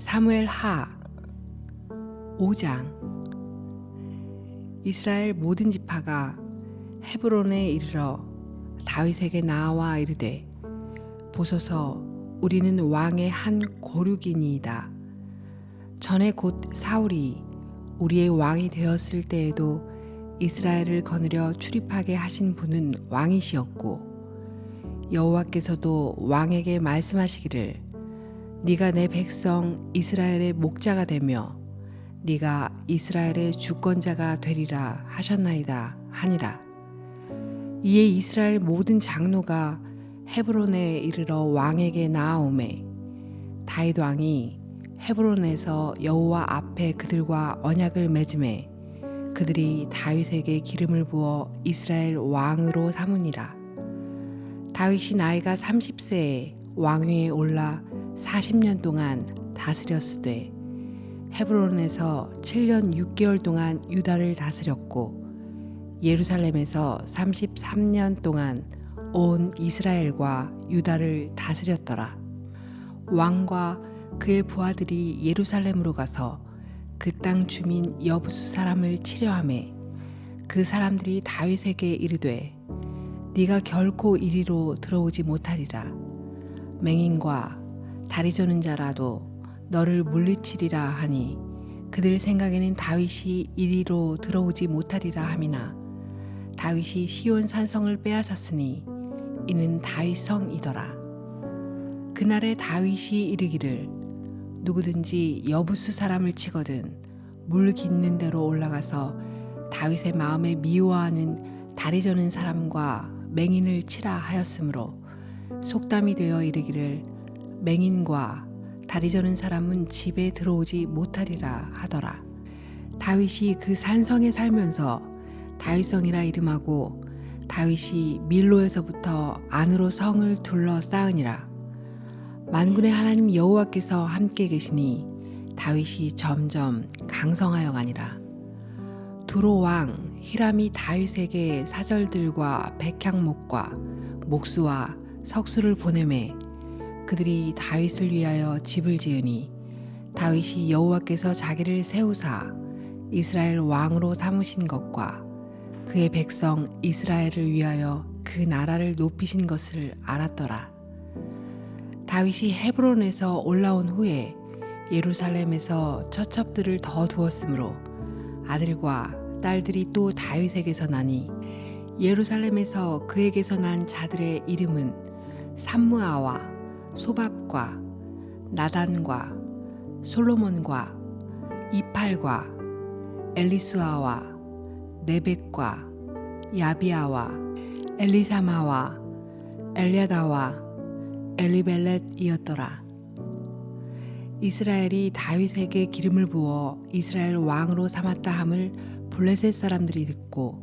사무엘하 5장. 이스라엘 모든 지파가 헤브론에 이르러 다윗에게 나와 이르되, 보소서, 우리는 왕의 한 고륙이니이다. 전에 곧 사울이 우리의 왕이 되었을 때에도 이스라엘을 거느려 출입하게 하신 분은 왕이시었고, 여호와께서도 왕에게 말씀하시기를, 네가 내 백성 이스라엘의 목자가 되며 네가 이스라엘의 주권자가 되리라 하셨나이다 하니라. 이에 이스라엘 모든 장로가 헤브론에 이르러 왕에게 나아오매, 다윗 왕이 헤브론에서 여호와 앞에 그들과 언약을 맺음에 그들이 다윗에게 기름을 부어 이스라엘 왕으로 삼으니라. 다윗이 나이가 30세에 왕위에 올라 40년 동안 다스렸으되 헤브론에서 7년 6개월 동안 유다를 다스렸고, 예루살렘에서 33년 동안 온 이스라엘과 유다를 다스렸더라. 왕과 그의 부하들이 예루살렘으로 가서 그 땅 주민 여부수 사람을 치려하매, 그 사람들이 다윗에게 이르되, 네가 결코 이리로 들어오지 못하리라. 맹인과 다리 저는 자라도 너를 물리치리라 하니, 그들 생각에는 다윗이 이리로 들어오지 못하리라 함이나, 다윗이 시온 산성을 빼앗았으니 이는 다윗 성이더라. 그날에 다윗이 이르기를, 누구든지 여부수 사람을 치거든 물 깃는 데로 올라가서 다윗의 마음에 미워하는 다리 저는 사람과 맹인을 치라 하였으므로, 속담이 되어 이르기를, 맹인과 다리 저는 사람은 집에 들어오지 못하리라 하더라. 다윗이 그 산성에 살면서 다윗성이라 이름하고, 다윗이 밀로에서부터 안으로 성을 둘러 쌓으니라. 만군의 하나님 여호와께서 함께 계시니 다윗이 점점 강성하여 가니라. 두로 왕 히람이 다윗에게 사절들과 백향목과 목수와 석수를 보내매, 그들이 다윗을 위하여 집을 지으니, 다윗이 여호와께서 자기를 세우사 이스라엘 왕으로 삼으신 것과 그의 백성 이스라엘을 위하여 그 나라를 높이신 것을 알았더라. 다윗이 헤브론에서 올라온 후에 예루살렘에서 처첩들을 더 두었으므로 아들과 딸들이 또 다윗에게서 나니, 예루살렘에서 그에게서 난 자들의 이름은 삼므아와 소밥과 나단과 솔로몬과 이팔과 엘리수아와 네벡과 야비아와 엘리사마와 엘야다와 엘리벨렛이었더라. 이스라엘이 다윗에게 기름을 부어 이스라엘 왕으로 삼았다 함을 블레셋 사람들이 듣고,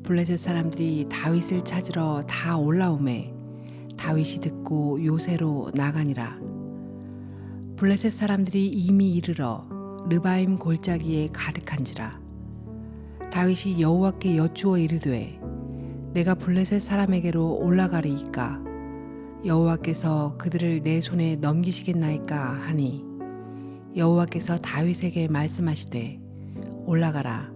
블레셋 사람들이 다윗을 찾으러 다 올라오매 다윗이 듣고 요새로 나가니라. 블레셋 사람들이 이미 이르러 르바임 골짜기에 가득한지라. 다윗이 여호와께 여쭈어 이르되, 내가 블레셋 사람에게로 올라가리이까? 여호와께서 그들을 내 손에 넘기시겠나이까 하니, 여호와께서 다윗에게 말씀하시되, 올라가라.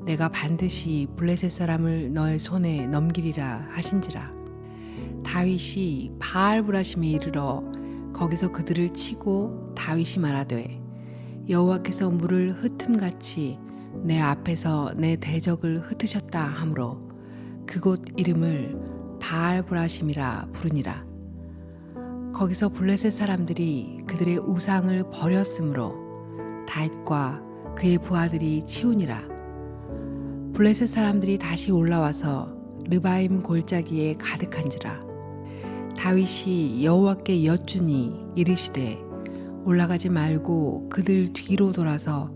내가 반드시 블레셋 사람을 너의 손에 넘기리라 하신지라. 다윗이 바알브라심에 이르러 거기서 그들을 치고, 다윗이 말하되, 여호와께서 물을 흩음같이 내 앞에서 내 대적을 흩으셨다 하므로 그곳 이름을 바알브라심이라 부르니라. 거기서 블레셋 사람들이 그들의 우상을 버렸으므로 다윗과 그의 부하들이 치우니라. 블레셋 사람들이 다시 올라와서 르바임 골짜기에 가득한지라. 다윗이 여호와께 여쭈니 이르시되, 올라가지 말고 그들 뒤로 돌아서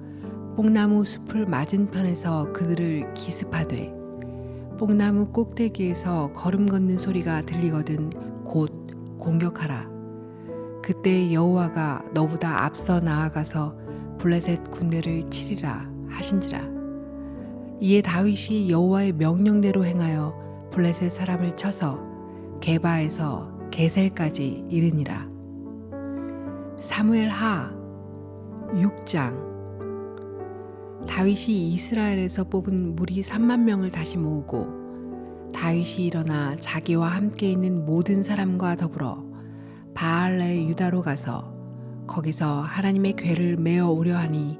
뽕나무 숲을 맞은편에서 그들을 기습하되, 뽕나무 꼭대기에서 걸음 걷는 소리가 들리거든 곧 공격하라. 그때 여호와가 너보다 앞서 나아가서 블레셋 군대를 치리라 하신지라. 이에 다윗이 여호와의 명령대로 행하여 블레셋 사람을 쳐서 게바에서 게셀까지 이르니라. 사무엘하 6장. 다윗이 이스라엘에서 뽑은 무리 3만 명을 다시 모으고 다윗이 일어나 자기와 함께 있는 모든 사람과 더불어 바알레 유다로 가서 거기서 하나님의 궤를 메어 오려 하니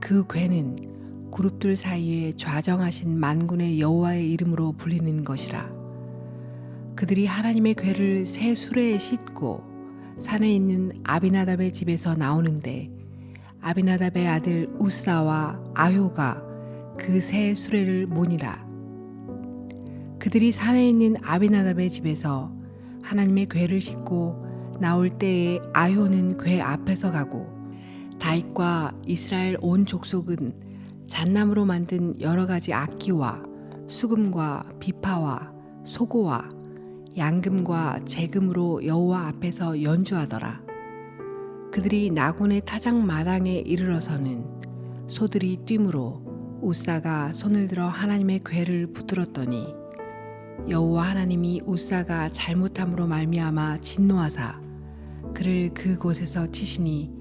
그 궤는 그룹들 사이에 좌정하신 만군의 여호와의 이름으로 불리는 것이라. 그들이 하나님의 궤를 새 수레에 싣고 산에 있는 아비나답의 집에서 나오는데 아비나답의 아들 우사와 아효가 그 새 수레를 모니라. 그들이 산에 있는 아비나답의 집에서 하나님의 궤를 싣고 나올 때에 아효는 궤 앞에서 가고 다윗과 이스라엘 온 족속은 잣나무로 만든 여러 가지 악기와 수금과 비파와 소고와 양금과 재금으로 여호와 앞에서 연주하더라. 그들이 나곤의 타작 마당에 이르러서는 소들이 뛰므로 우사가 손을 들어 하나님의 궤를 붙들었더니 여호와 하나님이 우사가 잘못함으로 말미암아 진노하사 그를 그곳에서 치시니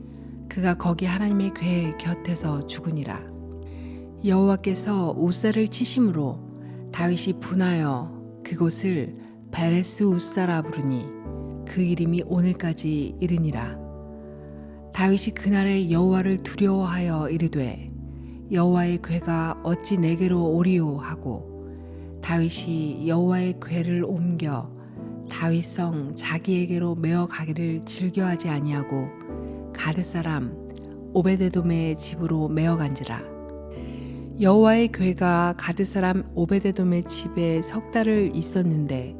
그가 거기 하나님의 궤 곁에서 죽으니라. 여호와께서 우사를 치심으로 다윗이 분하여 그곳을 베레스 우사라 부르니 그 이름이 오늘까지 이르니라. 다윗이 그날에 여호와를 두려워하여 이르되 여호와의 궤가 어찌 내게로 오리오 하고 다윗이 여호와의 궤를 옮겨 다윗성 자기에게로 메어 가기를 즐겨하지 아니하고 가드 사람 오베데돔의 집으로 메어 간지라. 여호와의 궤가 가드 사람 오베데돔의 집에 석 달을 있었는데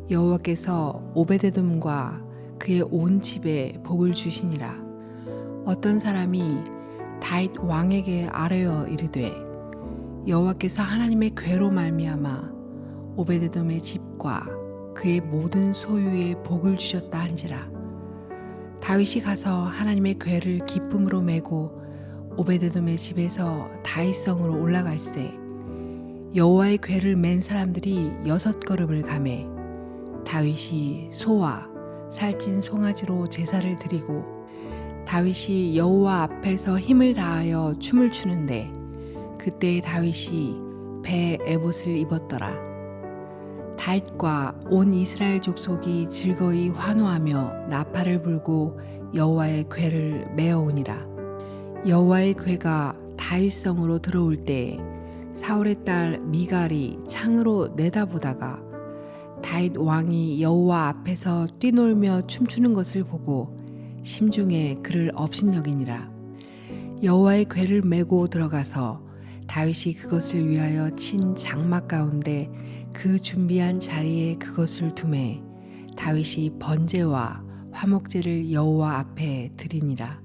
여호와께서 오베데돔과 그의 온 집에 복을 주시니라. 어떤 사람이 다윗 왕에게 아뢰어 이르되 여호와께서 하나님의 궤로 말미암아 오베데돔의 집과 그의 모든 소유에 복을 주셨다 한지라. 다윗이 가서 하나님의 궤를 기쁨으로 메고 오베데돔의 집에서 다윗성으로 올라갈새 여호와의 궤를 맨 사람들이 6걸음을 가매 다윗이 소와 살찐 송아지로 제사를 드리고 다윗이 여호와 앞에서 힘을 다하여 춤을 추는데 그때 다윗이 배 에봇을 입었더라. 다윗과 온 이스라엘 족속이 즐거이 환호하며 나팔을 불고 여호와의 궤를 메어오니라. 여호와의 궤가 다윗성으로 들어올 때에 사울의 딸 미갈이 창으로 내다보다가 다윗 왕이 여호와 앞에서 뛰놀며 춤추는 것을 보고 심중에 그를 업신여기니라. 여호와의 궤를 메고 들어가서 다윗이 그것을 위하여 친 장막 가운데 그 준비한 자리에 그것을 두매 다윗이 번제와 화목제를 여호와 앞에 드리니라.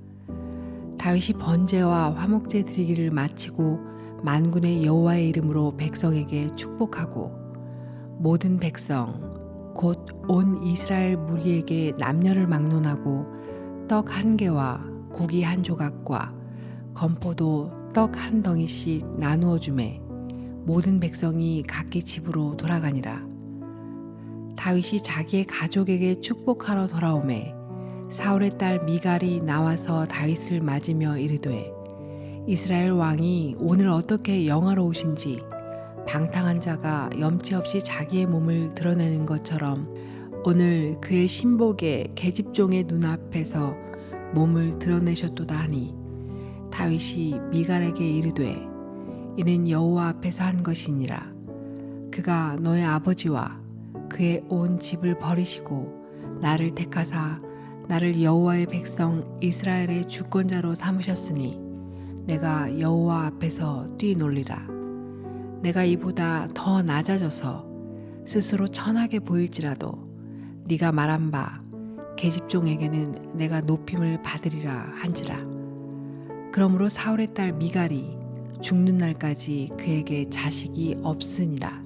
다윗이 번제와 화목제 드리기를 마치고 만군의 여호와의 이름으로 백성에게 축복하고 모든 백성 곧 온 이스라엘 무리에게 남녀를 막론하고 떡 1개와 고기 1조각과 건포도 떡 1덩이씩 나누어 주매 모든 백성이 각기 집으로 돌아가니라. 다윗이 자기의 가족에게 축복하러 돌아오매 사울의 딸 미갈이 나와서 다윗을 맞으며 이르되 이스라엘 왕이 오늘 어떻게 영화로우신지 방탕한 자가 염치 없이 자기의 몸을 드러내는 것처럼 오늘 그의 신복의 계집종의 눈앞에서 몸을 드러내셨도다 하니 다윗이 미갈에게 이르되 이는 여호와 앞에서 한 것이니라. 그가 너의 아버지와 그의 온 집을 버리시고 나를 택하사 나를 여호와의 백성 이스라엘의 주권자로 삼으셨으니 내가 여호와 앞에서 뛰놀리라. 내가 이보다 더 낮아져서 스스로 천하게 보일지라도 네가 말한 바 계집종에게는 내가 높임을 받으리라 한지라. 그러므로 사울의 딸 미갈이 죽는 날까지 그에게 자식이 없으니라.